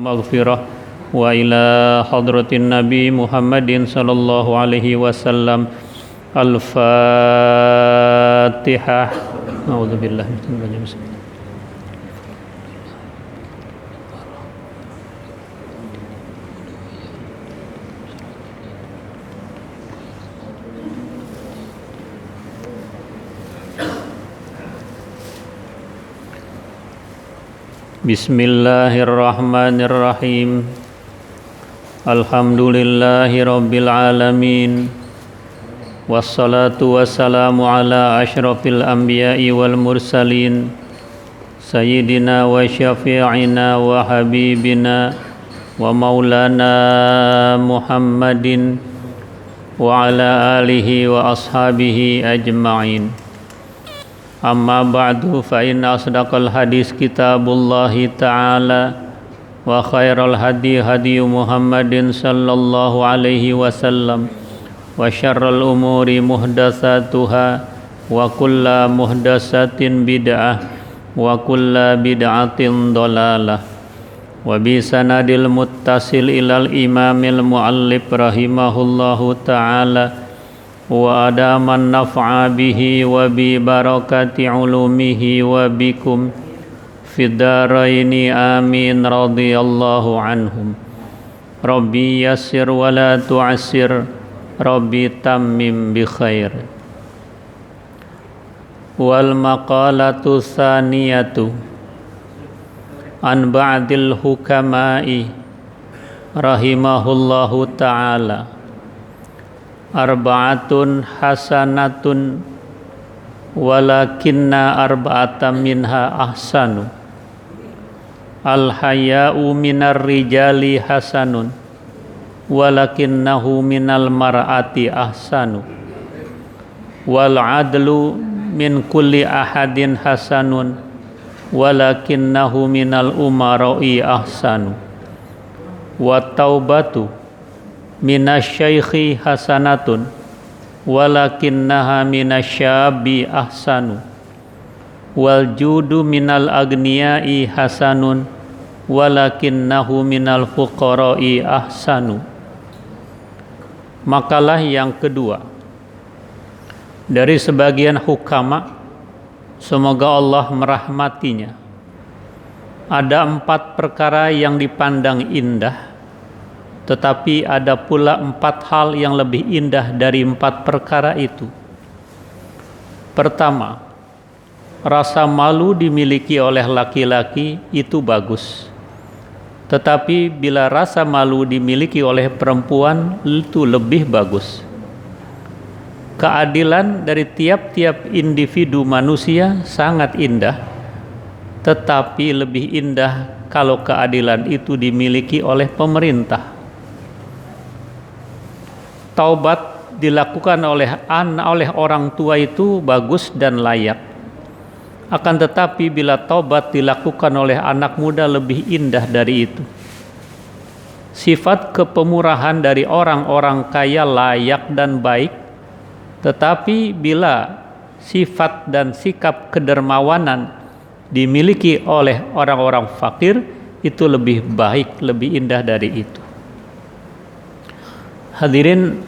maghfirah wa ila hadratin Nabi Muhammadin sallallahu alaihi wasallam. Al-Fatihah. A'udzubillahi minasyaitonir rajim. Bismillahirrahmanirrahim. Alhamdulillahi rabbil alamin. Wassalatu wassalamu ala asyrafil anbiya'i wal mursalin Sayyidina wa syafi'ina wa habibina wa maulana Muhammadin wa ala alihi wa ashabihi ajma'in. Amma ba'du, fa inna asdaqal hadis kitabullahi ta'ala wa khairal hadi hadi Muhammadin sallallahu alaihi wasallam wa syarrul umuri muhdatsatuha wa kullu muhdatsatin bid'ah wa kullu bid'atin dhalalah. Wa bi sanadil muttasil ilal imamil muallif rahimahullahu ta'ala wa adaman naf'a bihi wa bi barakati ulumihi wa bikum fid daraini amin radhiyallahu anhum. Rabbi yassir wa la tu'assir, Rabbi tammim bi khair. Wal maqalatu tsaniyatu an ba'dil hukama'i rahimahullahu ta'ala. Arba'atun hasanatun walakinna arba'atan minha ahsanu. Al-haya'u minar rijali hasanun walakinnahu minal mar'ati ahsanu. Wal adlu min kulli ahadin hasanun walakinnahu minal umara'i ahsanu. Wa taubatu minasyaikhi hasanatun walakinnaha minasyabi ahsanu. Wal judu minal agniyai hasanun walakinnahu minal fuqara'i ahsanu. Makalah yang kedua dari sebagian hukama, semoga Allah merahmatinya. Ada 4 perkara yang dipandang indah, tetapi ada pula 4 hal yang lebih indah dari 4 perkara itu. Pertama, rasa malu dimiliki oleh laki-laki itu bagus. Tetapi bila rasa malu dimiliki oleh perempuan itu lebih bagus. Keadilan dari tiap-tiap individu manusia sangat indah, tetapi lebih indah kalau keadilan itu dimiliki oleh pemerintah. Taubat dilakukan oleh orang tua itu bagus dan layak. Akan tetapi bila taubat dilakukan oleh anak muda lebih indah dari itu. Sifat kepemurahan dari orang-orang kaya layak dan baik, tetapi bila sifat dan sikap kedermawanan dimiliki oleh orang-orang fakir, itu lebih baik, lebih indah dari itu. Hadirin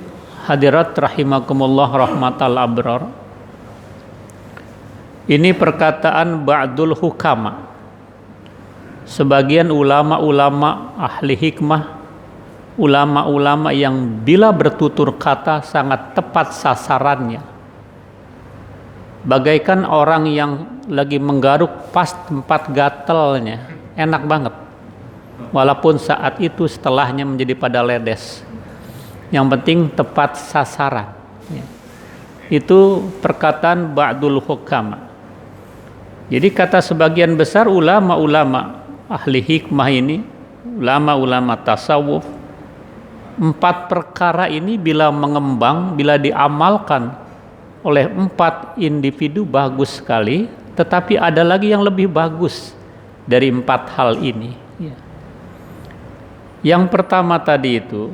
hadirat rahimakumullah rahmatal abrar. Ini perkataan ba'dul hukama, sebagian ulama-ulama ahli hikmah, ulama-ulama yang bila bertutur kata sangat tepat sasarannya, bagaikan orang yang lagi menggaruk pas tempat gatalnya, enak banget, walaupun saat itu setelahnya menjadi pada ledes. Yang penting tepat sasaran. Itu perkataan ba'dul hukama. Jadi kata sebagian besar ulama-ulama ahli hikmah ini, ulama-ulama tasawuf, 4 perkara ini bila mengembang, bila diamalkan oleh 4 individu bagus sekali, tetapi ada lagi yang lebih bagus dari 4 hal ini. Yang pertama tadi itu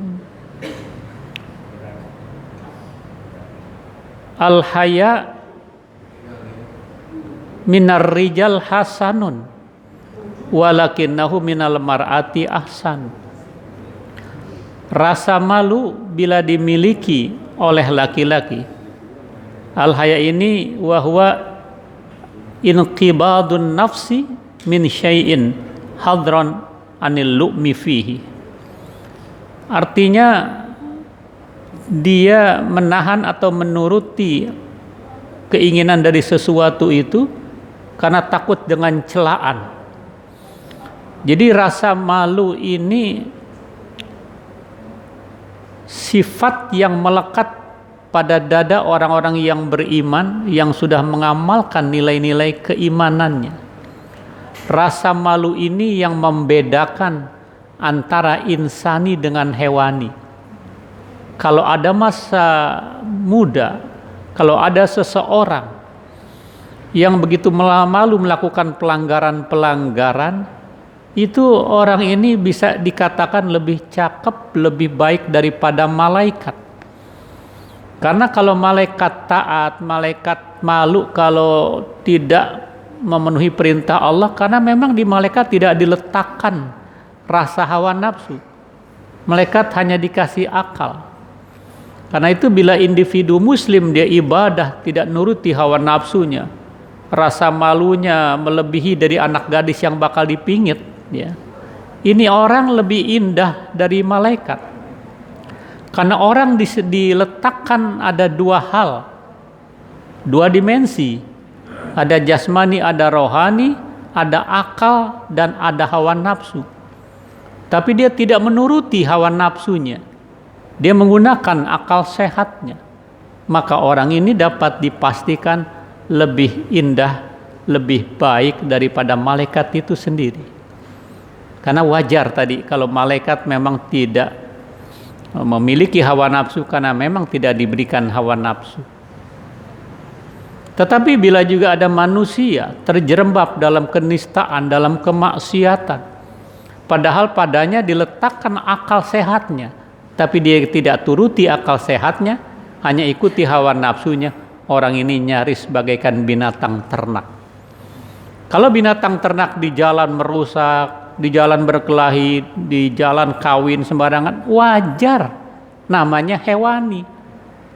al-haya minar rijal hasanun walakinnahu minal mar'ati ahsan. Rasa malu bila dimiliki oleh laki-laki, al-haya ini wahwa inqibadun nafsi min syai'in hadran anil lu'mi fihi. Artinya dia menahan atau menuruti keinginan dari sesuatu itu karena takut dengan celaan. Jadi rasa malu ini sifat yang melekat pada dada orang-orang yang beriman, yang sudah mengamalkan nilai-nilai keimanannya. Rasa malu ini yang membedakan antara insani dengan hewani. Kalau ada masa muda, kalau ada seseorang yang begitu malu melakukan pelanggaran-pelanggaran, itu orang ini bisa dikatakan lebih cakep, lebih baik daripada malaikat. Karena kalau malaikat taat, malaikat malu kalau tidak memenuhi perintah Allah, karena memang di malaikat tidak diletakkan rasa hawa nafsu. Malaikat hanya dikasih akal. Karena itu bila individu muslim dia ibadah tidak nuruti hawa nafsunya, rasa malunya melebihi dari anak gadis yang bakal dipingit, ya. Ini orang lebih indah dari malaikat. Karena orang diletakkan ada dua hal, dua dimensi. Ada jasmani, ada rohani, ada akal, dan ada hawa nafsu. Tapi dia tidak menuruti hawa nafsunya. Dia menggunakan akal sehatnya. Maka orang ini dapat dipastikan lebih indah, lebih baik daripada malaikat itu sendiri. Karena wajar tadi kalau malaikat memang tidak memiliki hawa nafsu karena memang tidak diberikan hawa nafsu. Tetapi bila juga ada manusia terjerembab dalam kenistaan, dalam kemaksiatan, padahal padanya diletakkan akal sehatnya, tapi dia tidak turuti akal sehatnya, hanya ikuti hawa nafsunya, orang ini nyaris bagaikan binatang ternak. Kalau binatang ternak di jalan merusak, di jalan berkelahi, di jalan kawin sembarangan, wajar, namanya hewani,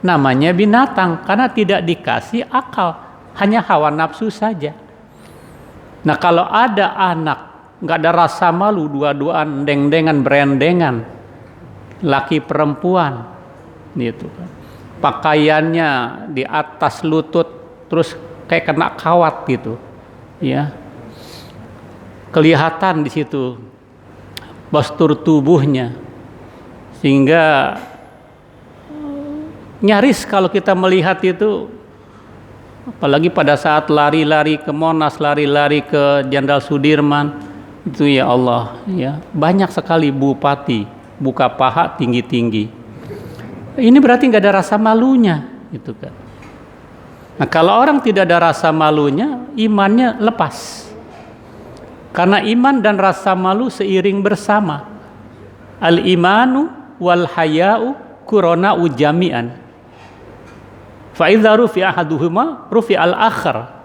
namanya binatang, karena tidak dikasih akal, hanya hawa nafsu saja. Nah kalau ada anak nggak ada rasa malu, dua-duaan deng-dengan berendengan, laki perempuan gitu kan, pakaiannya di atas lutut terus kayak kena kawat gitu, ya, kelihatan di situ postur tubuhnya, sehingga nyaris kalau kita melihat itu, apalagi pada saat lari-lari ke Monas, lari-lari ke Jenderal Sudirman, itu ya Allah, ya banyak sekali bupati buka paha tinggi-tinggi. Ini berarti nggak ada rasa malunya, gitu kan. Nah kalau orang tidak ada rasa malunya, imannya lepas. Karena iman dan rasa malu seiring bersama. Al-imanu wal haya'u kurona'u jami'an. Fa'idha rufi'a ahaduhuma rufi'al akhar.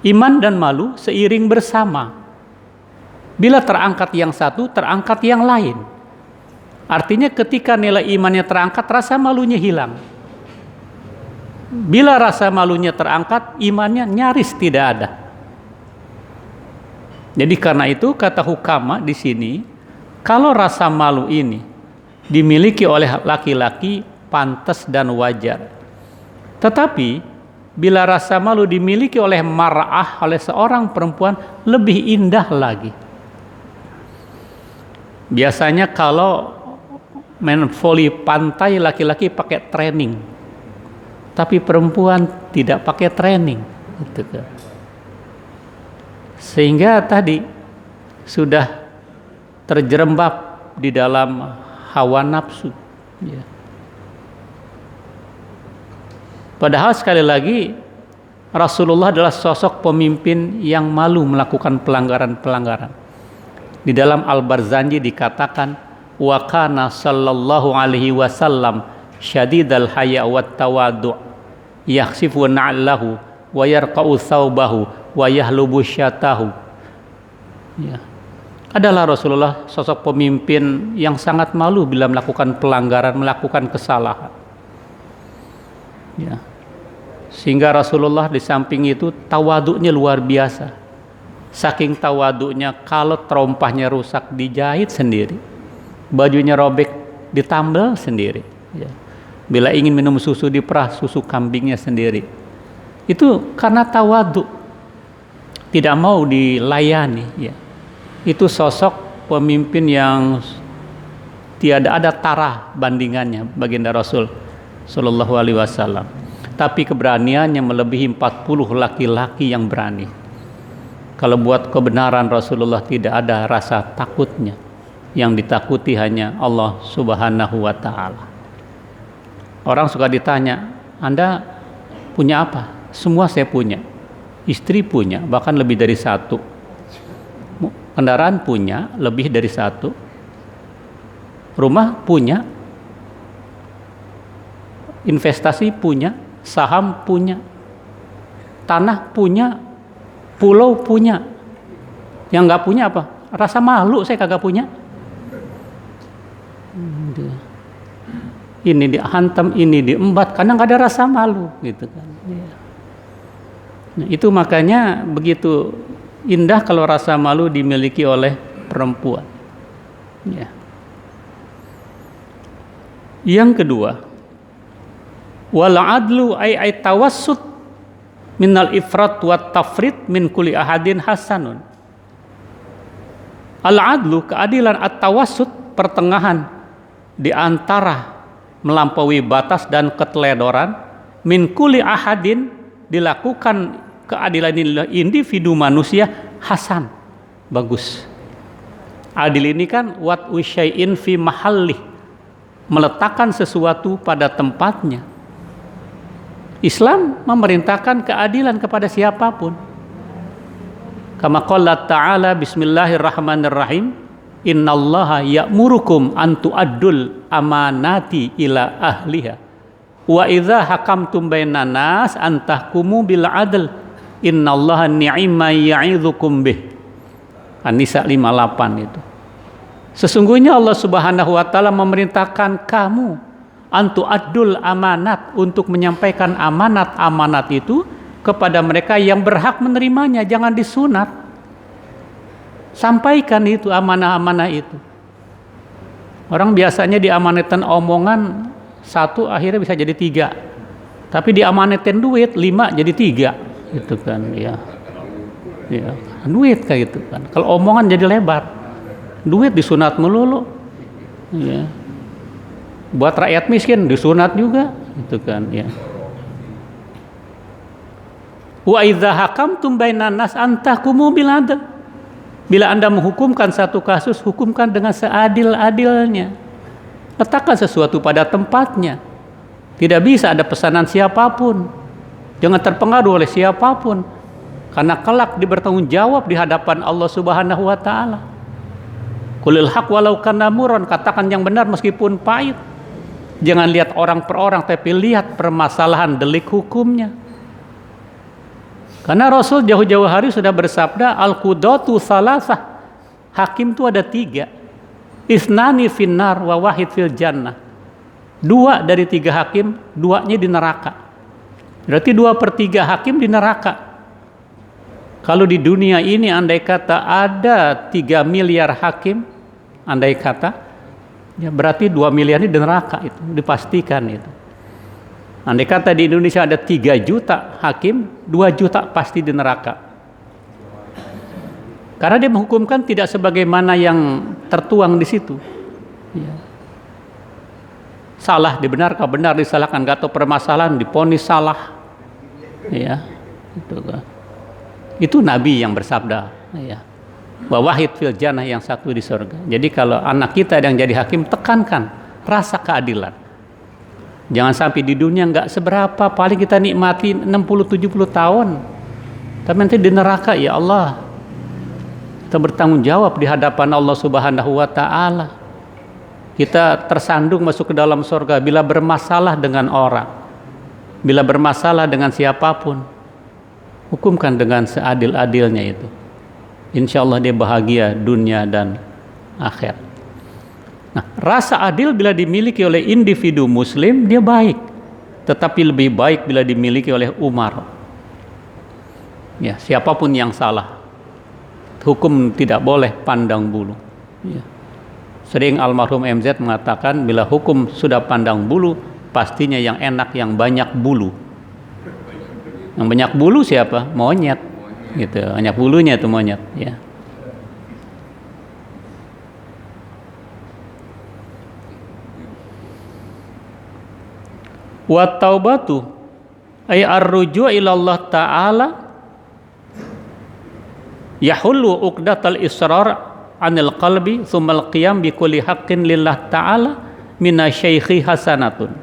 Iman dan malu seiring bersama. Bila terangkat yang satu, terangkat yang lain. Artinya ketika nilai imannya terangkat, rasa malunya hilang. Bila rasa malunya terangkat, imannya nyaris tidak ada. Jadi karena itu kata hukama di sini, kalau rasa malu ini dimiliki oleh laki-laki pantas dan wajar. Tetapi bila rasa malu dimiliki oleh mar'ah, oleh seorang perempuan, lebih indah lagi. Biasanya kalau main voli pantai laki-laki pakai training, tapi perempuan tidak pakai training, gitu kan. Sehingga tadi sudah terjerembab di dalam hawa nafsu, ya. Padahal sekali lagi Rasulullah adalah sosok pemimpin yang malu melakukan pelanggaran-pelanggaran. Di dalam Al-Barzanji dikatakan, wa kana sallallahu alaihi wasallam syadidal haya wat tawadu' yakhsifu na'lahu wa yarqa'u thawbahu wa yahlubu syatahu. Ya. Adalah Rasulullah sosok pemimpin yang sangat malu bila melakukan pelanggaran, melakukan kesalahan. Ya. Sehingga Rasulullah di samping itu tawaduknya luar biasa. Saking tawaduknya, kalau terompahnya rusak dijahit sendiri, bajunya robek ditambal sendiri. Ya. Bila ingin minum susu diperah susu kambingnya sendiri. Itu karena tawaduk, tidak mau dilayani. Ya. Itu sosok pemimpin yang tiada ada tara bandingannya baginda Rasul Sallallahu Alaihi Wasallam. Tapi keberaniannya melebihi 40 laki-laki yang berani. Kalau buat kebenaran Rasulullah tidak ada rasa takutnya. Yang ditakuti hanya Allah Subhanahu wa Ta'ala. Orang suka ditanya, Anda punya apa? Semua saya punya. Istri punya, bahkan lebih dari satu. Kendaraan punya, lebih dari satu. Rumah punya. Investasi punya. Saham punya. Tanah punya. Pulau punya. Yang nggak punya apa? Rasa malu saya kagak punya. Ini dihantam, ini diembat, karena nggak ada rasa malu, gitu kan. Nah, itu makanya begitu indah kalau rasa malu dimiliki oleh perempuan. Ya. Yang kedua, wal adlu ay tawassut minal ifrat wa tafrit min kulli ahadin hasanun. Al adlu, keadilan, at tawassut, pertengahan di antara melampaui batas dan keteledoran, min kulli ahadin, dilakukan keadilan individu manusia, hasan, bagus. Adil ini kan wat usyai'in fi mahallih, meletakkan sesuatu pada tempatnya. Islam memerintahkan keadilan kepada siapapun. Kama qala ta'ala, bismillahirrahmanirrahim, innallaha ya'murukum an tu'addul amanati ila ahliha wa idza hakamtum bainan nas an tahkumu bil adl innallaha ni'ma ya'idzukum bih. An-Nisa 58 itu. Sesungguhnya Allah Subhanahu wa taala memerintahkan kamu antu adul amanat, untuk menyampaikan amanat-amanat itu kepada mereka yang berhak menerimanya, jangan disunat. Sampaikan itu amanah-amanah itu. Orang biasanya diamanatin omongan satu akhirnya bisa jadi 3. Tapi diamanatin duit 5 jadi 3. Gitu kan, ya. Ya, duit kayak gitu kan. Kalau omongan jadi lebar. Duit disunat melulu. Ya. Buat rakyat miskin disunat juga, gitu kan, ya. Wa idza hakamtum bainan nas an tahkumu bil adl. Bila Anda menghukumkan satu kasus, hukumkan dengan seadil-adilnya. Letakkan sesuatu pada tempatnya. Tidak bisa ada pesanan siapapun. Jangan terpengaruh oleh siapapun. Karena kelak bertanggung jawab di hadapan Allah Subhanahu wa taala. Qulil haq walau kana murran, katakan yang benar meskipun pahit. Jangan lihat orang per orang, tapi lihat permasalahan delik hukumnya. Karena Rasul jauh-jauh hari sudah bersabda, al-qudatu salasah, hakim itu ada 3. Isnani finnar wa wahid fil jannah. 2 dari 3 hakim, 2-nya di neraka. Berarti 2/3 hakim di neraka. Kalau di dunia ini andai kata ada 3 miliar hakim, andai kata, ya berarti 2 miliar ini di neraka, itu dipastikan itu. Andai kata di Indonesia ada 3 juta hakim, 2 juta pasti di neraka. Karena dia menghukumkan tidak sebagaimana yang tertuang di situ. Ya. Salah dibenarkan, benar disalahkan, gak tahu permasalahan diponis salah. Ya, itu kan. Itu Nabi yang bersabda, ya. Wa wahid fil jannah, yang satu di surga. Jadi kalau anak kita yang jadi hakim, tekankan rasa keadilan. Jangan sampai di dunia nggak seberapa, paling kita nikmati 60-70 tahun. Tapi nanti di neraka, ya Allah, kita bertanggung jawab di hadapan Allah Subhanahu wa taala. Kita tersandung masuk ke dalam surga bila bermasalah dengan orang. Bila bermasalah dengan siapapun, hukumkan dengan seadil-adilnya itu. insya Allah dia bahagia dunia dan akhir. Nah, rasa adil bila dimiliki oleh individu muslim dia baik, tetapi lebih baik bila dimiliki oleh Umar. Ya, siapapun yang salah, hukum tidak boleh pandang bulu. Ya. Sering almarhum MZ mengatakan bila hukum sudah pandang bulu, pastinya yang enak yang banyak bulu. Yang banyak bulu siapa? Monyet. Gitu, banyak bulunya itu monyet. Ya. Wa taubatu ay ar-ruju' ila Allah Ta'ala yahullu uqdatal israr anil qalbi tsummal qiyam bi kulli haqqin lillah ta'ala minasyaikhi hasanatun.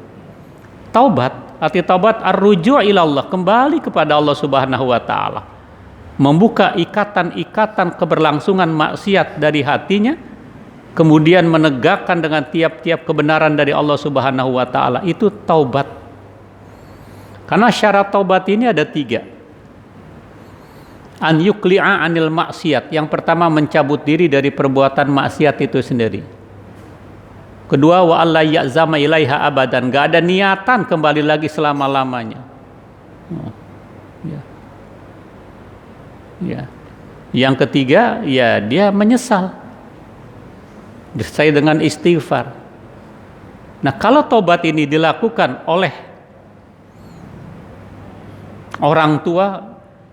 Taubat, arti taubat ar-ruju' ila Allah, kembali kepada Allah Subhanahu wa taala. Membuka ikatan-ikatan keberlangsungan maksiat dari hatinya, kemudian menegakkan dengan tiap-tiap kebenaran dari Allah Subhanahu wa taala, itu taubat. Karena syarat taubat ini ada 3. An yukli'a anil maksiat. Yang pertama mencabut diri dari perbuatan maksiat itu sendiri. Kedua, wa alla ya'zama ilaiha abadan, gak ada niatan kembali lagi selama-lamanya. Ya. Yang ketiga, ya dia menyesal. Disertai dengan istighfar. Nah, kalau taubat ini dilakukan oleh orang tua,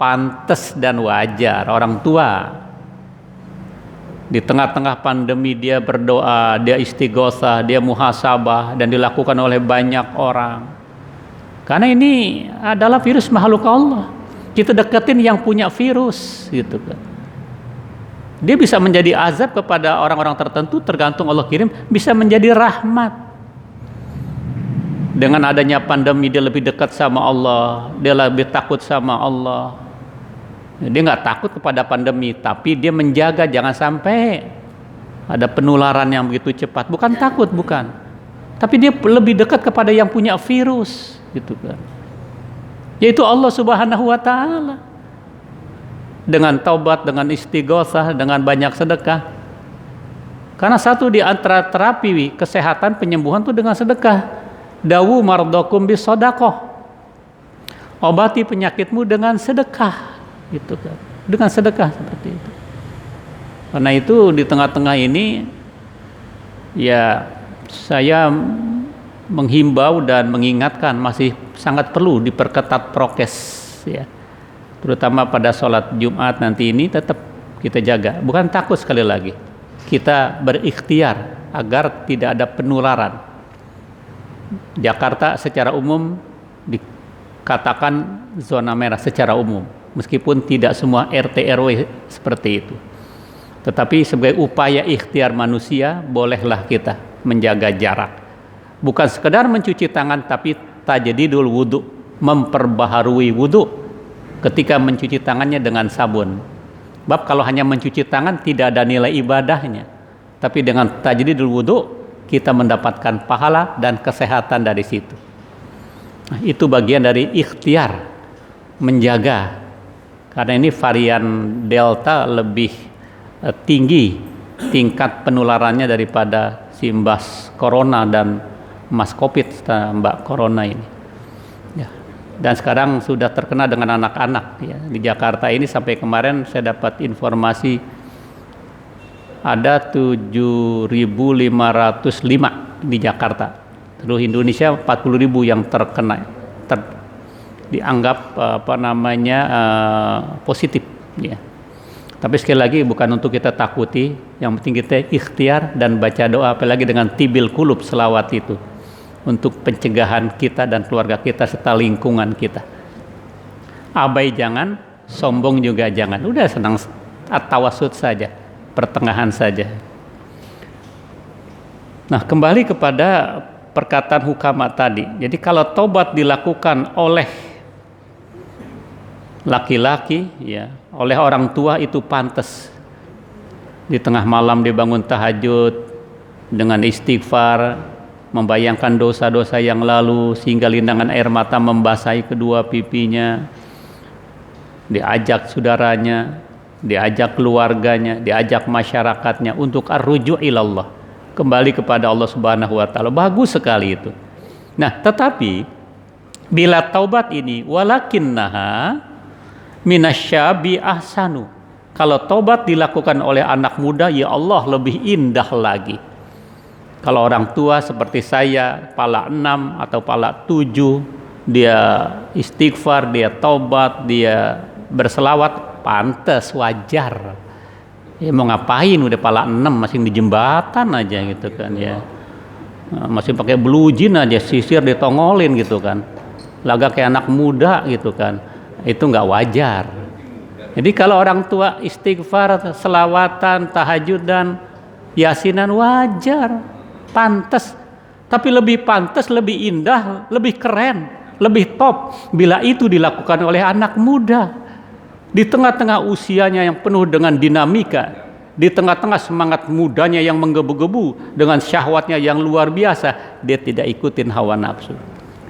pantas dan wajar. Orang tua di tengah-tengah pandemi dia berdoa, dia istighosah, dia muhasabah, dan dilakukan oleh banyak orang. Karena ini adalah virus makhluk Allah. Kita deketin yang punya virus, gitu kan. Dia bisa menjadi azab kepada orang-orang tertentu, tergantung Allah kirim, bisa menjadi rahmat. Dengan adanya pandemi dia lebih dekat sama Allah, dia lebih takut sama Allah. Dia nggak takut kepada pandemi, tapi dia menjaga jangan sampai ada penularan yang begitu cepat. Bukan takut, bukan. Tapi dia lebih dekat kepada yang punya virus, gitu kan. Yaitu Allah Subhanahu wa taala. Dengan taubat, dengan istighosah, dengan banyak sedekah. Karena satu di antara terapi kesehatan penyembuhan itu dengan sedekah. Dawu mardokum bis sedekah. Obati penyakitmu dengan sedekah, gitu kan. Dengan sedekah seperti itu. Karena itu di tengah-tengah ini ya saya menghimbau dan mengingatkan masih sangat perlu diperketat prokes, ya. Terutama pada sholat Jumat nanti ini tetap kita jaga. Bukan takut, sekali lagi. Kita berikhtiar agar tidak ada penularan. Jakarta secara umum dikatakan zona merah secara umum. Meskipun tidak semua RT RW seperti itu. Tetapi sebagai upaya ikhtiar manusia, bolehlah kita menjaga jarak. Bukan sekedar mencuci tangan, tapi tajdidul wudu, memperbaharui wudu ketika mencuci tangannya dengan sabun. Bab kalau hanya mencuci tangan tidak ada nilai ibadahnya. Tapi dengan tajdidul wudu kita mendapatkan pahala dan kesehatan dari situ. Nah, itu bagian dari ikhtiar menjaga. Karena ini varian Delta lebih tinggi tingkat penularannya daripada si Mbas Corona dan Mas Covid, Mbak Corona ini. Ya. Dan sekarang sudah terkena dengan anak-anak, ya. Di Jakarta ini sampai kemarin saya dapat informasi ada 7.505 di Jakarta. Seluruh Indonesia 40.000 yang terkena, dianggap positif, ya. Tapi sekali lagi bukan untuk kita takuti, yang penting kita ikhtiar dan baca doa, apalagi dengan tibil kulub, selawat itu untuk pencegahan kita dan keluarga kita serta lingkungan kita. Abai jangan, sombong juga jangan. Udah senang at-tawasud saja, pertengahan saja. Nah, kembali kepada perkataan hukama tadi. Jadi kalau taubat dilakukan oleh laki-laki, ya, oleh orang tua itu pantas. Di tengah malam dibangun tahajud dengan istighfar, membayangkan dosa-dosa yang lalu sehingga lindangan air mata membasahi kedua pipinya, diajak saudaranya diajak keluarganya, diajak masyarakatnya untuk ar-ruju' ilallah, kembali kepada Allah Subhanahu wa taala. Bagus sekali itu. Nah, tetapi bila taubat ini walakinnaha minasyabi ahsanu. Kalau taubat dilakukan oleh anak muda, ya Allah lebih indah lagi. Kalau orang tua seperti saya, pala 6 atau pala 7, dia istighfar, dia taubat, dia berselawat, pantas, wajar. Ya mau ngapain udah pala 6 masih di jembatan aja gitu kan ya. Masih pakai blue jean aja, sisir ditongolin gitu kan. Laga kayak anak muda gitu kan. Itu nggak wajar. Jadi kalau orang tua istighfar, selawatan, tahajudan, yasinan, wajar, pantas. Tapi lebih pantas, lebih indah, lebih keren, lebih top bila itu dilakukan oleh anak muda. Di tengah-tengah usianya yang penuh dengan dinamika, di tengah-tengah semangat mudanya yang menggebu-gebu dengan syahwatnya yang luar biasa, dia tidak ikutin hawa nafsu.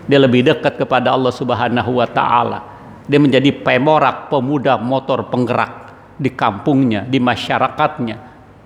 Dia lebih dekat kepada Allah Subhanahu wa taala. Dia menjadi pemorak, pemuda motor penggerak di kampungnya, di masyarakatnya,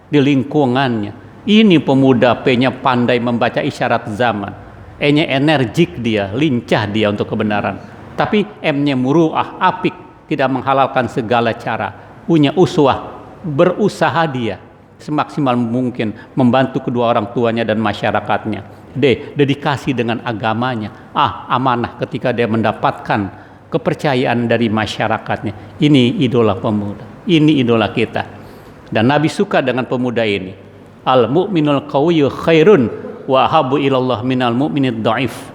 di lingkungannya. Ini pemuda P-nya pandai membaca isyarat zaman. E-nya energik dia, lincah dia untuk kebenaran. Tapi M-nya muru'ah, apik, tidak menghalalkan segala cara. Punya uswah, berusaha dia semaksimal mungkin membantu kedua orang tuanya dan masyarakatnya. D, dedikasi dengan agamanya. Amanah ketika dia mendapatkan kepercayaan dari masyarakatnya. Ini idola pemuda, ini idola kita. Dan Nabi suka dengan pemuda ini. Al mu'minul qawiyyu khairun wa habu ilallah minal mu'minid dhaif.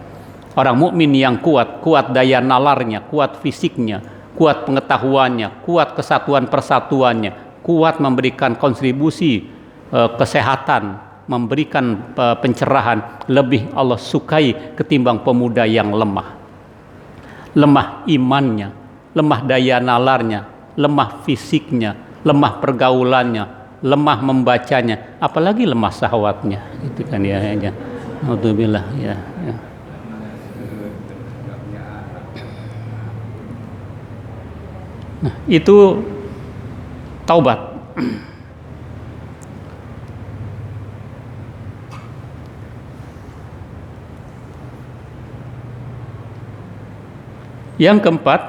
Orang mukmin yang kuat, kuat daya nalarnya, kuat fisiknya, kuat pengetahuannya, kuat kesatuan persatuannya, kuat memberikan kontribusi kesehatan, memberikan pencerahan, lebih Allah sukai ketimbang pemuda yang lemah. Lemah imannya, lemah daya nalarnya, lemah fisiknya, lemah pergaulannya, lemah membacanya, apalagi lemah syahwatnya. Itu kan ya. Alhamdulillah ya. Nah, itu taubat. Yang keempat,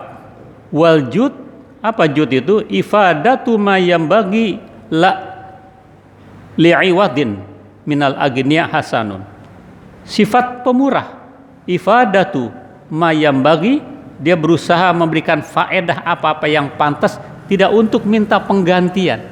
wal jud. Apa jud itu? Ifadatu ma yambagi la li'iwadin minal agniya hasanun. Sifat pemurah. Ifadatu ma yambagi, dia berusaha memberikan faedah apa-apa yang pantas, tidak untuk minta penggantian.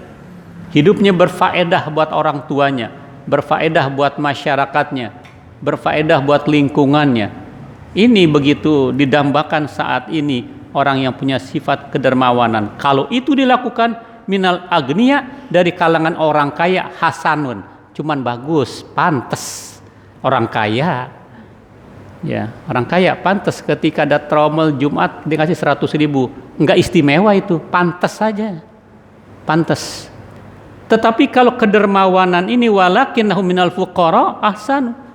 Hidupnya berfaedah buat orang tuanya, berfaedah buat masyarakatnya, berfaedah buat lingkungannya. Ini begitu didambakan saat ini orang yang punya sifat kedermawanan. Kalau itu dilakukan minal agniya, dari kalangan orang kaya, hasanun, cuman bagus, pantas. Orang kaya, ya orang kaya pantas ketika ada tromel Jumat dia kasih 100.000, enggak istimewa itu, pantas saja, pantas. Tetapi kalau kedermawanan ini walakinnahu minal fuqara ahsan.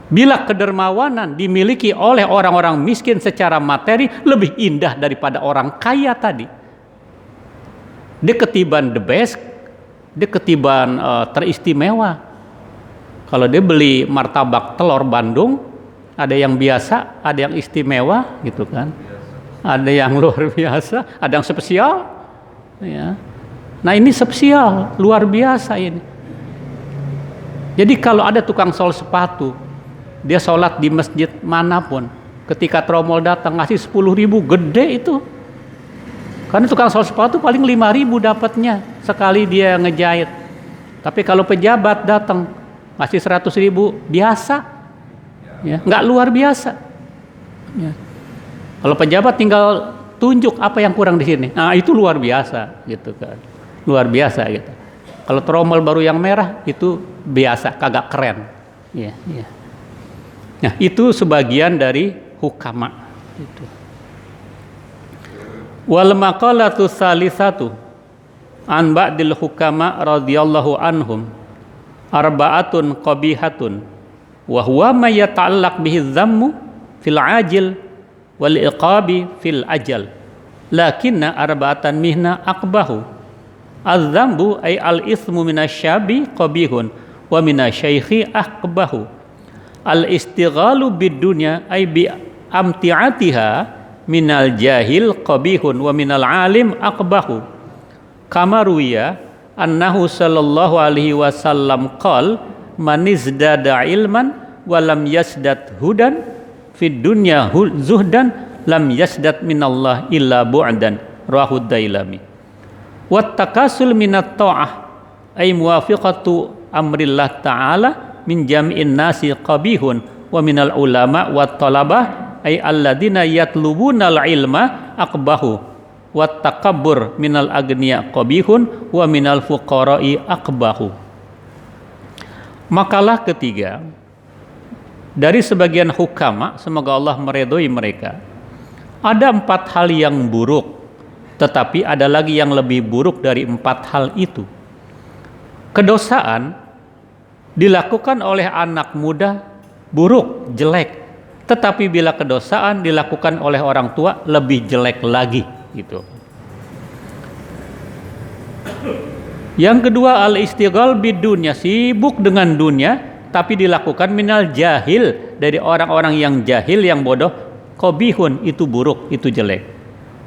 Bila kedermawanan dimiliki oleh orang-orang miskin secara materi, lebih indah daripada orang kaya tadi. Dia ketiban the best, dia ketiban teristimewa. Kalau dia beli martabak telur Bandung, ada yang biasa, ada yang istimewa gitu kan. Ada yang luar biasa, ada yang spesial. Ya. Nah ini spesial, luar biasa ini. Jadi kalau ada tukang sol sepatu, dia sholat di masjid manapun, ketika tromol datang ngasih 10.000, gede itu. Karena tukang sol sepatu paling 5.000 dapatnya sekali dia ngejahit. Tapi kalau pejabat datang ngasih 100.000, biasa, ya, nggak luar biasa. Ya. Kalau pejabat tinggal tunjuk apa yang kurang di sini, nah itu luar biasa, gitu kan, luar biasa gitu. Kalau tromol baru yang merah itu biasa, kagak keren. Ya, ya. Nah, itu sebagian dari hukama itu. Wal maqalatu salisatu an ba'dil hukama radhiyallahu anhum arba'atun qabihatun wa huwa ma yata'allaq bihi dhammu fil ajil wal iqabi fil ajal lakinna arba'atan mihna aqbahu. Az-zambu ay al-ithmu minasyabi qabihun wa minasyaikhi aqbahu. Al-istighalu bid-dunya ay bi amti'atiha minal jahil qabihun wa minal alim aqbahu. Kama ruwiya annahu sallallahu alaihi wasallam qala man izdada ilman wa lam yasdad hudan fid dunya zuhdan lam yasdad minallah illa bu'dan. Rawahu Dailami. Wat takasul minat ta'ah ay muwafiqatu amrillah ta'ala min jami'in nasi qabihun wa minal ulama wat talabah ay alladina yatlubuna al-ilma aqbahu. Wat takabbur minal agniya qabihun wa minal fuqara'i aqbahu. Makalah ketiga dari sebagian hukama, semoga Allah meridhoi mereka, ada 4 hal yang buruk, tetapi ada lagi yang lebih buruk dari 4 hal itu. Kedosaan dilakukan oleh anak muda buruk, jelek, tetapi bila kedosaan dilakukan oleh orang tua lebih jelek lagi gitu. Yang kedua, al-istighal bidunya, sibuk dengan dunia tapi dilakukan minal jahil, dari orang-orang yang jahil, yang bodoh, qabihun, itu buruk, itu jelek.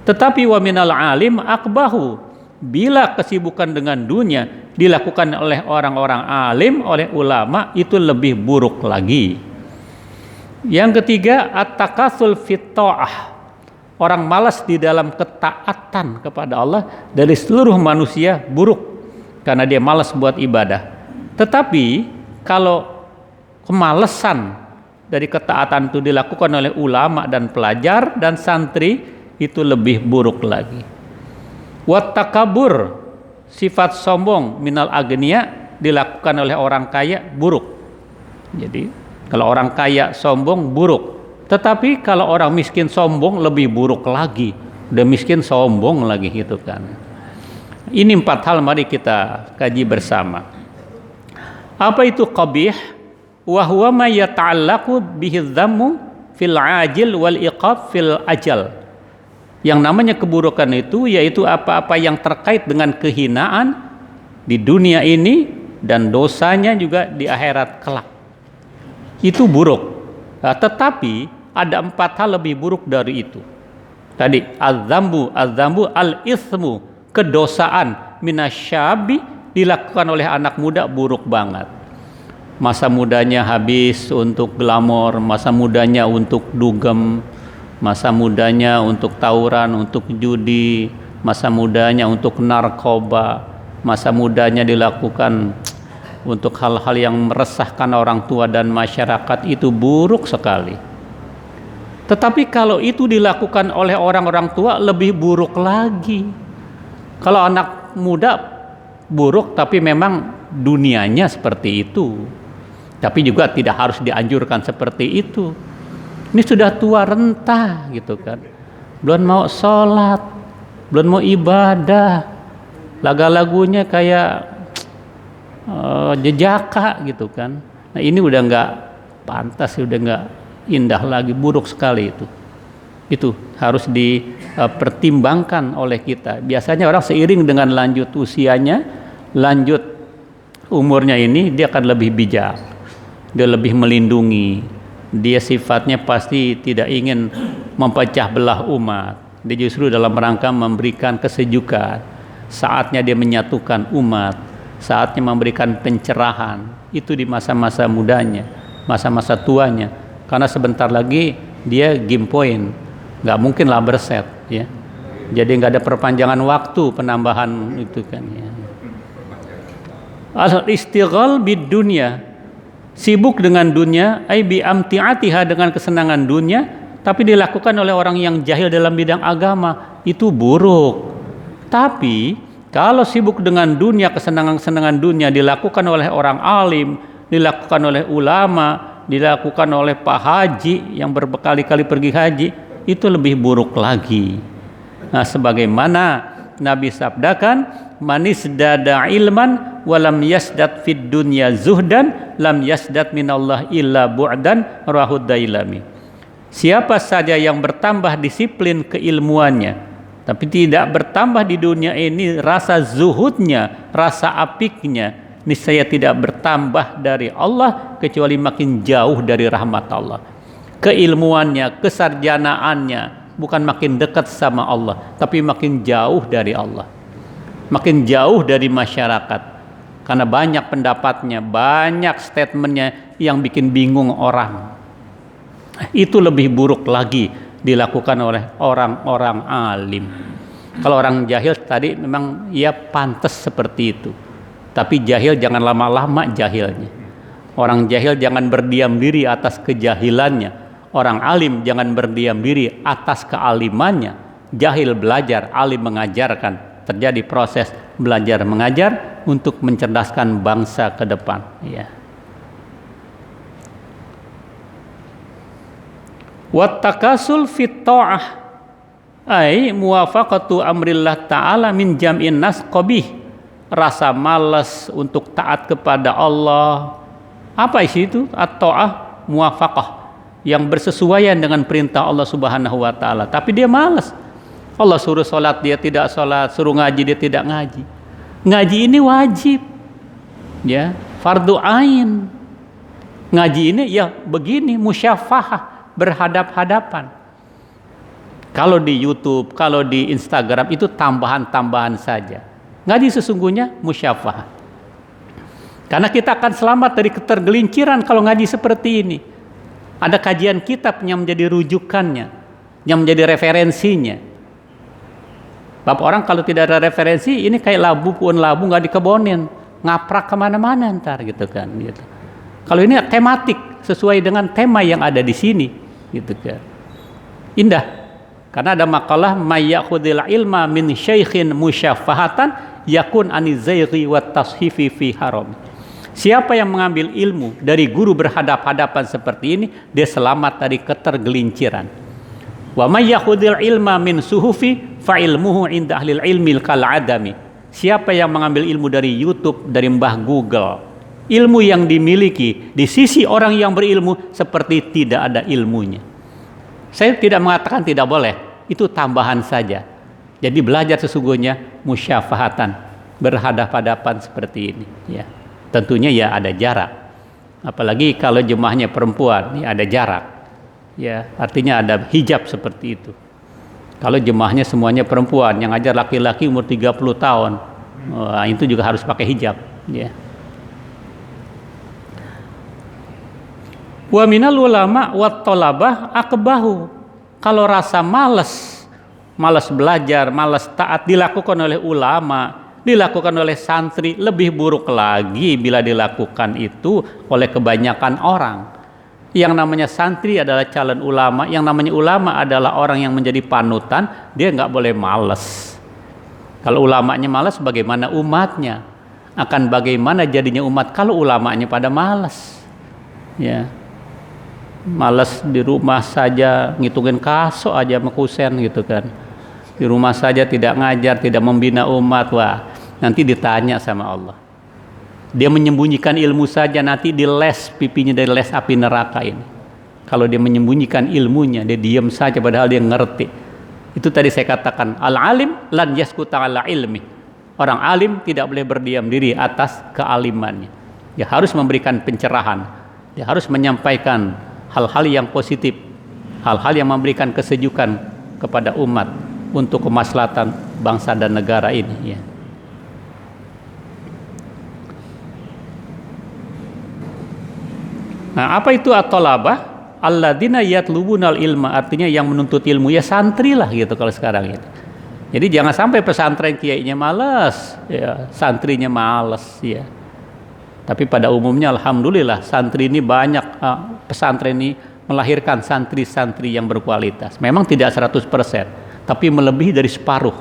Tetapi wa minal alim akbahu, bila kesibukan dengan dunia dilakukan oleh orang-orang alim, oleh ulama, itu lebih buruk lagi. Yang ketiga, at-takasul fit ta'ah, orang malas di dalam ketaatan kepada Allah dari seluruh manusia buruk, karena dia malas buat ibadah. Tetapi kalau kemalasan dari ketaatan itu dilakukan oleh ulama dan pelajar dan santri, itu lebih buruk lagi. Wat takabur, sifat sombong minal agniya, dilakukan oleh orang kaya, buruk. Jadi kalau orang kaya sombong buruk. Tetapi kalau orang miskin sombong lebih buruk lagi. Udah miskin sombong lagi gitu kan. Ini 4 hal, mari kita kaji bersama. Apa itu qabih? Wa huwa ma yata'allaqu bihi dhammu fil ajil wal iqab fil ajal. Yang namanya keburukan itu yaitu apa-apa yang terkait dengan kehinaan di dunia ini dan dosanya juga di akhirat kelak. Itu buruk. Nah, tetapi ada 4 hal lebih buruk dari itu. Tadi az-zambu al-ithmu, kedosaan, minasyabi, dilakukan oleh anak muda, buruk banget. Masa mudanya habis untuk glamor, masa mudanya untuk dugem, masa mudanya untuk tawuran, untuk judi, masa mudanya untuk narkoba, masa mudanya dilakukan untuk hal-hal yang meresahkan orang tua dan masyarakat, itu buruk sekali. Tetapi kalau itu dilakukan oleh orang-orang tua lebih buruk lagi. Kalau anak muda buruk tapi memang dunianya seperti itu, tapi juga tidak harus dianjurkan seperti itu. Ini sudah tua renta gitu kan, belum mau sholat, belum mau ibadah, lagu-lagunya kayak jejaka gitu kan. Nah ini udah nggak pantas, udah nggak indah lagi, buruk sekali itu. Itu harus dipertimbangkan oleh kita. Biasanya orang seiring dengan lanjut usianya, lanjut umurnya ini, dia akan lebih bijak, dia lebih melindungi, dia sifatnya pasti tidak ingin mempecah belah umat. Dia justru dalam rangka memberikan kesejukan. Saatnya dia menyatukan umat, saatnya memberikan pencerahan. Itu di masa-masa mudanya, masa-masa tuanya. Karena sebentar lagi dia game point, nggak mungkin lah berset ya. Jadi nggak ada perpanjangan waktu, penambahan itu kan ya. Al-istighal bid dunya, sibuk dengan dunia, ai bi amti'atiha, dengan kesenangan dunia, tapi dilakukan oleh orang yang jahil dalam bidang agama, itu buruk. Tapi kalau sibuk dengan dunia, kesenangan-kesenangan dunia dilakukan oleh orang alim, dilakukan oleh ulama, dilakukan oleh Pak Haji yang berkali-kali pergi haji, itu lebih buruk lagi. Nah, sebagaimana Nabi sabdakan, manis dada ilman walam yasdad fid dunya zuhdan lam yasdad minallah illa bu'dan. Rawahu Dailami. Siapa saja yang bertambah disiplin keilmuannya Tapi tidak bertambah di dunia ini rasa zuhudnya, rasa apiknya, niscaya tidak bertambah dari Allah kecuali makin jauh dari rahmat Allah. Keilmuannya, kesarjanaannya bukan makin dekat sama Allah, tapi makin jauh dari Allah, makin jauh dari masyarakat, karena banyak pendapatnya, banyak statementnya yang bikin bingung orang. Itu lebih buruk lagi dilakukan oleh orang-orang alim. Kalau orang jahil tadi memang ya pantas seperti itu, tapi jahil jangan lama-lama jahilnya. Orang jahil jangan berdiam diri atas kejahilannya. Orang alim jangan berdiam diri atas kealimannya. Jahil belajar, alim mengajarkan. Terjadi proses belajar mengajar untuk mencerdaskan bangsa ke depan. Ya. Wattakasul fit ta'ah ay muwafaqatu amrillah ta'ala min jam'in nas qabih. Rasa malas untuk taat kepada Allah. Apa isi itu? At-ta'ah muwafaqah, yang bersesuaian dengan perintah Allah Subhanahu wa taala, tapi dia malas. Allah suruh sholat dia tidak sholat, suruh ngaji dia tidak ngaji. Ngaji ini wajib, ya, fardu ain. Ngaji ini ya begini, musyafahah, berhadap-hadapan. Kalau di YouTube, kalau di Instagram itu tambahan-tambahan saja. Ngaji sesungguhnya musyafahah. Karena kita akan selamat dari ketergelinciran kalau ngaji seperti ini. Ada kajian kitab yang menjadi rujukannya, yang menjadi referensinya. Bapak orang kalau tidak ada referensi, ini kayak labu, pohon labu nggak dikebonin, ngaprak kemana-mana ntar gitu kan. Gitu. Kalau ini tematik, sesuai dengan tema yang ada di sini, gitu kan. Indah. Karena ada makalah mayyakhudil ilma min syaikhin musyafahatan yakun anizairi wa tashifi fi haram. Siapa yang mengambil ilmu dari guru berhadap-hadapan seperti ini, dia selamat dari ketergelinciran. Wa may yakhudil ilma min suhufi fa ilmuhu inda ahlil ilmi kal adami. Siapa yang mengambil ilmu dari YouTube, dari Mbah Google, ilmu yang dimiliki di sisi orang yang berilmu seperti tidak ada ilmunya. Saya tidak mengatakan tidak boleh, itu tambahan saja. Jadi belajar sesungguhnya musyafahatan, berhadap-hadapan seperti ini, ya. Tentunya ya ada jarak, apalagi kalau jemaahnya perempuan, ya ada jarak, ya artinya ada hijab seperti itu. Kalau jemaahnya semuanya perempuan, yang ajar laki-laki umur 30 tahun, itu juga harus pakai hijab, ya. Wa minal ulama wat thalabah akbahu. Kalau rasa malas belajar, malas taat dilakukan oleh ulama, dilakukan oleh santri, lebih buruk lagi bila dilakukan itu oleh kebanyakan orang. Yang namanya santri adalah calon ulama, yang namanya ulama adalah orang yang menjadi panutan, dia nggak boleh malas. Kalau ulamanya malas, bagaimana umatnya? Akan bagaimana jadinya umat kalau ulamanya pada malas? Ya, malas di rumah saja, ngitungin kaso aja sama kusen gitu kan. Di rumah saja tidak ngajar, tidak membina umat, wah nanti ditanya sama Allah. Dia menyembunyikan ilmu saja, nanti diles pipinya dari les api neraka ini. Kalau dia menyembunyikan ilmunya, dia diam saja padahal dia ngerti. Itu tadi saya katakan, al-alim lan yaskuta ala ilmi. Orang alim tidak boleh berdiam diri atas kealimannya. Dia harus memberikan pencerahan. Dia harus menyampaikan hal-hal yang positif, hal-hal yang memberikan kesejukan kepada umat untuk kemaslahatan bangsa dan negara ini, ya. Nah, apa itu at-thalabah? Alladzina yatlubunal ilma, artinya yang menuntut ilmu, ya santri lah gitu kalau sekarang itu. Jadi jangan sampai pesantren kiainya malas, ya, santrinya malas, ya. Tapi pada umumnya alhamdulillah santri ini banyak, pesantren ini melahirkan santri-santri yang berkualitas. Memang tidak 100%, tapi melebihi dari separuh.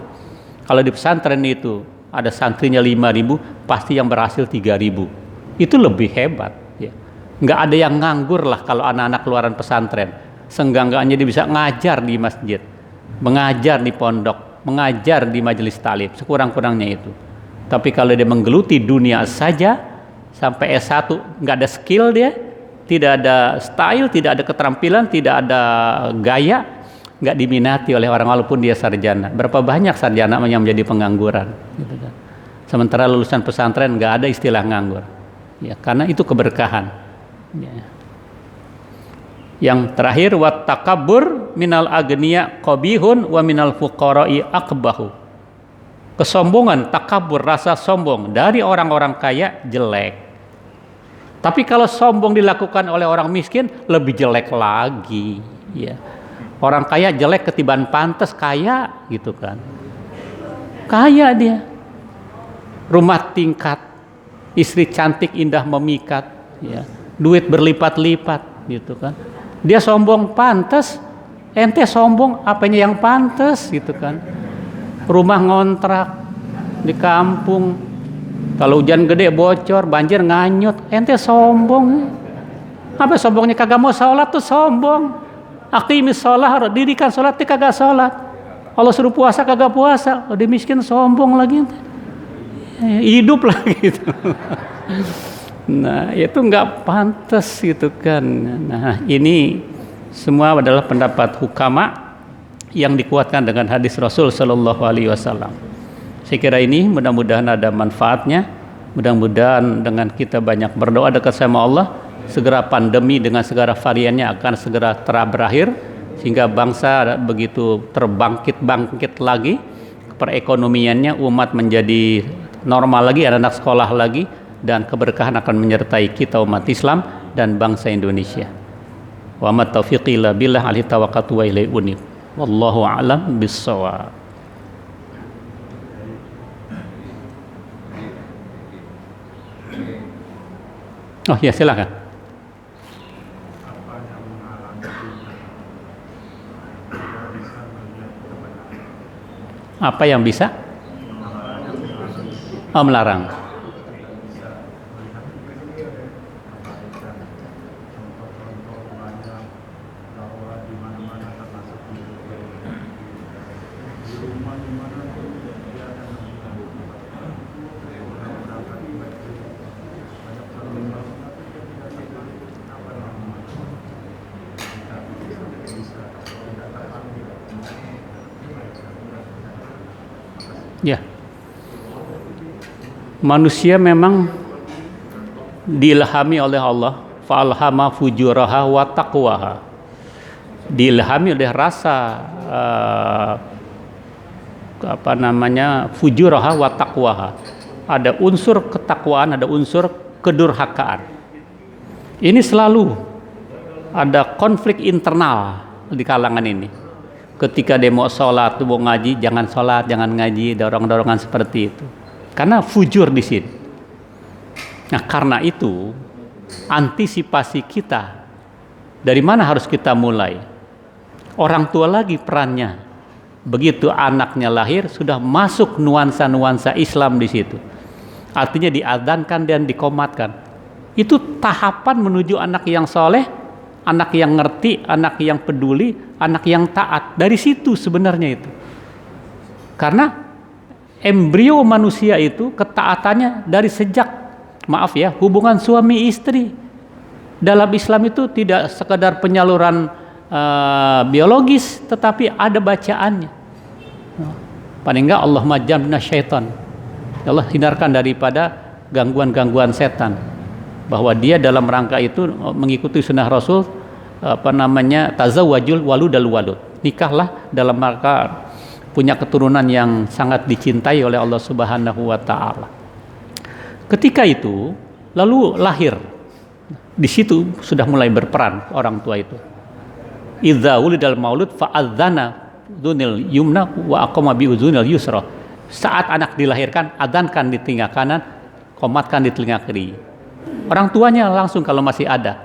Kalau di pesantren itu ada santrinya 5.000, pasti yang berhasil 3.000. Itu lebih hebat, ya. Nggak ada yang nganggur lah kalau anak-anak keluaran pesantren. Seenggak-enggaknya dia bisa ngajar di masjid, mengajar di pondok, mengajar di majelis taklim, sekurang-kurangnya itu. Tapi kalau dia menggeluti dunia saja sampai S1, nggak ada skill dia, tidak ada style, tidak ada keterampilan, tidak ada gaya, nggak diminati oleh orang walaupun dia sarjana. Berapa banyak sarjana yang menjadi pengangguran, gitu kan. Sementara lulusan pesantren nggak ada istilah nganggur, ya karena itu keberkahan. Ya. Yang terakhir, wat takabbur minal agniya qabihun wa minal fuqara'i akbahu. Kesombongan, takabur, rasa sombong dari orang-orang kaya jelek. Tapi kalau sombong dilakukan oleh orang miskin lebih jelek lagi, ya. Orang kaya jelek ketiban pantas kaya, gitu kan. Kaya dia. Rumah tingkat, istri cantik indah memikat, ya. Duit berlipat-lipat, gitu kan. Dia sombong pantas, ente sombong apanya yang pantas, gitu kan. Rumah ngontrak di kampung, kalau hujan gede bocor, banjir nganyut, ente sombong. Apa sombongnya? Kagak mau sholat tuh sombong. Aqimis sholat, dirikan sholat dia kagak sholat. Allah suruh puasa kagak puasa, dia miskin sombong lagi. Hidup lah gitu. Nah itu nggak pantas gitu kan. Nah ini semua adalah pendapat hukama yang dikuatkan dengan hadis Rasul Shallallahu Alaihi Wasallam. Saya kira ini mudah-mudahan ada manfaatnya. Mudah-mudahan dengan kita banyak berdoa dekat sama Allah, segera pandemi dengan segala variannya akan segera berakhir, sehingga bangsa begitu bangkit lagi, perekonomiannya, umat menjadi normal lagi, anak-anak sekolah lagi, dan keberkahan akan menyertai kita umat Islam dan bangsa Indonesia. Wa ma taufiqi illa billah, alaihi tawakkaltu wa ilaihi unib. Wallahu a'lam bissawab. Oh ya, silakan. Apa yang bisa? Oh, melarang. Ya, manusia memang diilhami oleh Allah, fa'alhama fujuraha wa taqwaha, diilhami oleh rasa fujuraha wa taqwaha. Ada unsur ketakwaan, ada unsur kedurhakaan. Ini selalu ada konflik internal di kalangan ini. Ketika dia mau sholat, mau ngaji, jangan sholat, jangan ngaji, dorong-dorongan seperti itu. Karena fujur di sini. Nah, karena itu antisipasi kita dari mana harus kita mulai? Orang tua lagi perannya. Begitu anaknya lahir sudah masuk nuansa-nuansa Islam di situ. Artinya diadzankan dan dikomatkan. Itu tahapan menuju anak yang soleh, anak yang ngerti, anak yang peduli, anak yang taat. Dari situ sebenarnya itu. Karena embrio manusia itu ketaatannya dari sejak, maaf ya, hubungan suami istri. Dalam Islam itu tidak sekedar penyaluran biologis, tetapi ada bacaannya. Paling enggak Allahumma jannibna syaitan. Allah hindarkan daripada gangguan-gangguan setan. Bahwa dia dalam rangka itu mengikuti sunnah Rasul, tazawwajul waludal walud, nikahlah dalam rangka punya keturunan yang sangat dicintai oleh Allah Subhanahu wa taala. Ketika itu lalu lahir, di situ sudah mulai berperan orang tua itu. Idza wulidal maulud fa'adzana dzunil yumna wa aqama bi udzunil yusra. Saat anak dilahirkan, adzankan di telinga kanan, qomatkan di telinga kiri. Orang tuanya langsung kalau masih ada,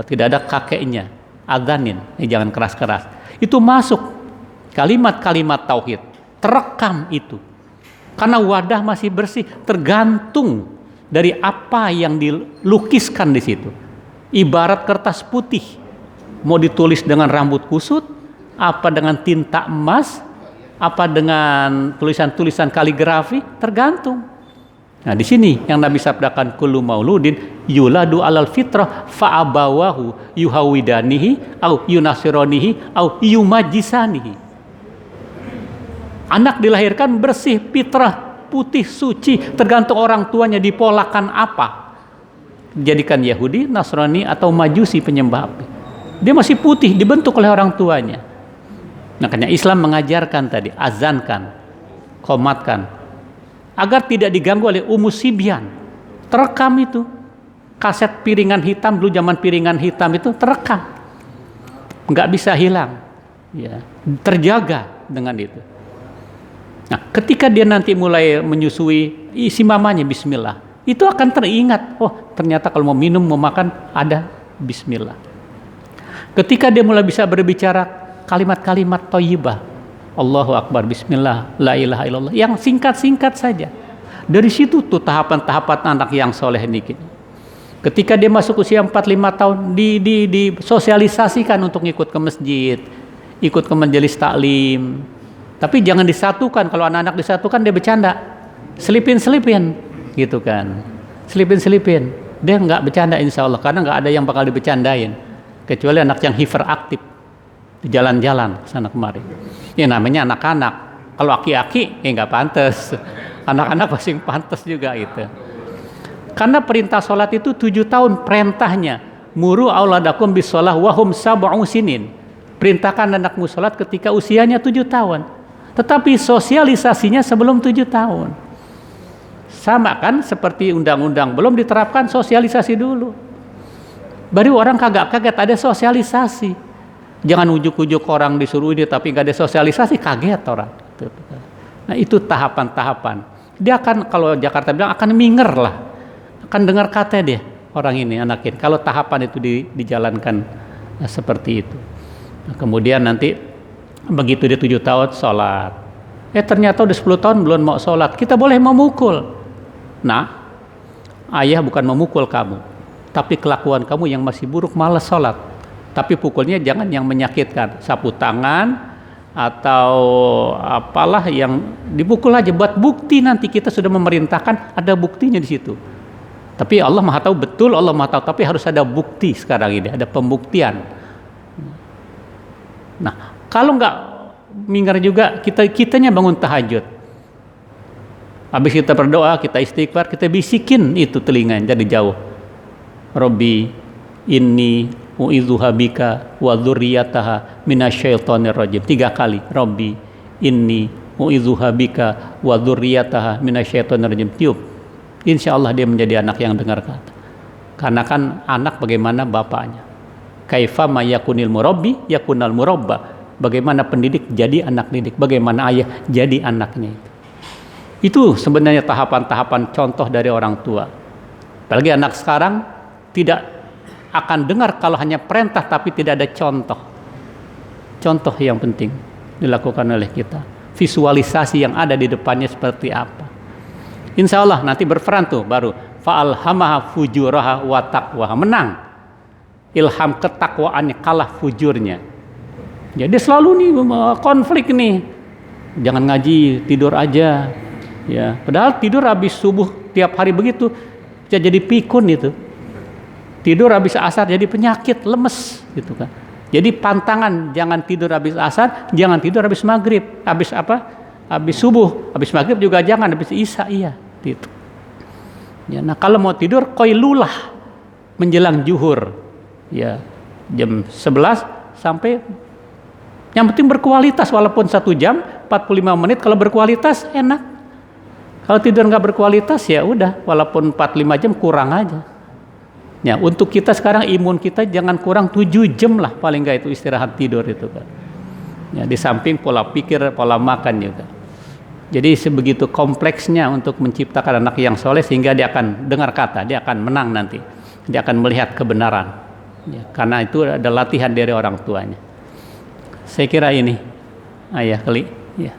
tidak ada kakeknya, adzanin, jangan keras-keras. Itu masuk kalimat-kalimat tauhid, terekam itu. Karena wadah masih bersih, tergantung dari apa yang dilukiskan di situ. Ibarat kertas putih, mau ditulis dengan rambut kusut, apa dengan tinta emas, apa dengan tulisan-tulisan kaligrafi, tergantung. Nah, di sini yang Nabi sabdakan kullu mauludin yuladu alal fitrah fa abawahu yuhawidanihi au yunasironihi au yumajisanihi. Anak dilahirkan bersih, fitrah, putih, suci, tergantung orang tuanya dipolakan apa. Jadikan Yahudi, Nasrani atau Majusi penyembah api. Dia masih putih, dibentuk oleh orang tuanya. Makanya Islam mengajarkan tadi, azankan, qomatkan, agar tidak diganggu oleh umusibyan. Terekam itu kaset piringan hitam, dulu zaman piringan hitam itu terekam, nggak bisa hilang, ya, terjaga dengan itu. Nah, ketika dia nanti mulai menyusui, isi mamanya Bismillah, itu akan teringat, oh ternyata kalau mau minum, mau makan ada Bismillah. Ketika dia mulai bisa berbicara kalimat-kalimat thayyibah, Allahu Akbar, Bismillah, La ilaha illallah, yang singkat-singkat saja. Dari situ tuh tahapan-tahapan anak yang soleh ini. Ketika dia masuk usia 4-5 tahun, disosialisasikan untuk ikut ke masjid, ikut ke majelis taklim. Tapi jangan disatukan. Kalau anak-anak disatukan dia bercanda, selipin-selipin, gitu kan? Selipin-selipin. Dia nggak bercanda insya Allah, karena nggak ada yang bakal dibercandain, kecuali anak yang hiperaktif, di jalan-jalan sana kemari. Ya namanya anak-anak. Kalau aki-aki, nggak pantas. Anak-anak pasti pantas juga itu. Karena perintah sholat itu 7 tahun perintahnya. Muru auladakum bis sholah wahum sab'u sinin. Perintahkan anakmu sholat ketika usianya 7 tahun. Tetapi sosialisasinya sebelum 7 tahun. Sama kan seperti undang-undang belum diterapkan, sosialisasi dulu. Baru orang kaget ada sosialisasi. Jangan ujuk-ujuk orang disuruh ini tapi nggak ada sosialisasi, kaget orang. Nah itu tahapan-tahapan. Dia akan, kalau Jakarta bilang, akan minger lah, akan dengar kata dia orang ini, anak ini. Kalau tahapan itu dijalankan seperti itu. Nah, kemudian nanti begitu dia 7 tahun sholat, ternyata udah 10 tahun belum mau sholat, kita boleh memukul. Nah, ayah bukan memukul kamu, tapi kelakuan kamu yang masih buruk, malas sholat. Tapi pukulnya jangan yang menyakitkan, sapu tangan atau apalah yang dipukul aja, buat bukti nanti kita sudah memerintahkan, ada buktinya di situ. Tapi Allah Maha tahu, betul Allah Maha tahu, tapi harus ada bukti sekarang ini, ada pembuktian. Nah, kalau nggak minger juga, kitanya bangun tahajud. Habis kita berdoa, kita istighfar, kita bisikin itu telinga jadi jauh. Robbi inni u'idzuha bika wa dzurriyyataha minasyaitonir rajim. 3 kali. Robbi inni u'idzuha bika wa dzurriyyataha minasyaitonir rajim. Tiup. Insya Allah dia menjadi anak yang dengar kata. Karena kan anak bagaimana bapaknya. Kaifa ma yakunil murabbi yakunal murabba. Bagaimana pendidik jadi anak didik, bagaimana ayah jadi anaknya itu. Itu sebenarnya tahapan-tahapan contoh dari orang tua. Apalagi anak sekarang tidak akan dengar kalau hanya perintah tapi tidak ada contoh. Contoh yang penting dilakukan oleh kita. Visualisasi yang ada di depannya seperti apa. Insya Allah nanti berperan tuh baru fa'alhamaha fujuraha wa taqwaha, menang. Ilham ketakwaannya kalah fujurnya. Jadi selalu nih konflik nih. Jangan ngaji, tidur aja. Ya, padahal tidur habis subuh tiap hari begitu bisa jadi pikun itu. Tidur habis asar jadi penyakit, lemes gitu kan. Jadi pantangan, jangan tidur habis asar, jangan tidur habis maghrib, habis apa? Habis subuh, habis maghrib juga jangan, habis isya iya gitu. Ya, nah kalau mau tidur qailulah menjelang zuhur. Ya, jam 11 sampai, yang penting berkualitas, walaupun 1 jam 45 menit, kalau berkualitas enak. Kalau tidur nggak berkualitas ya udah, walaupun 45 jam kurang aja. Ya, untuk kita sekarang imun kita jangan kurang 7 jam lah paling nggak itu istirahat tidur itu kan. Ya, di samping pola pikir, pola makan juga. Jadi sebegitu kompleksnya untuk menciptakan anak yang soleh sehingga dia akan dengar kata, dia akan menang nanti, dia akan melihat kebenaran. Ya, karena itu ada latihan dari orang tuanya. Saya kira ini ayah kali ya.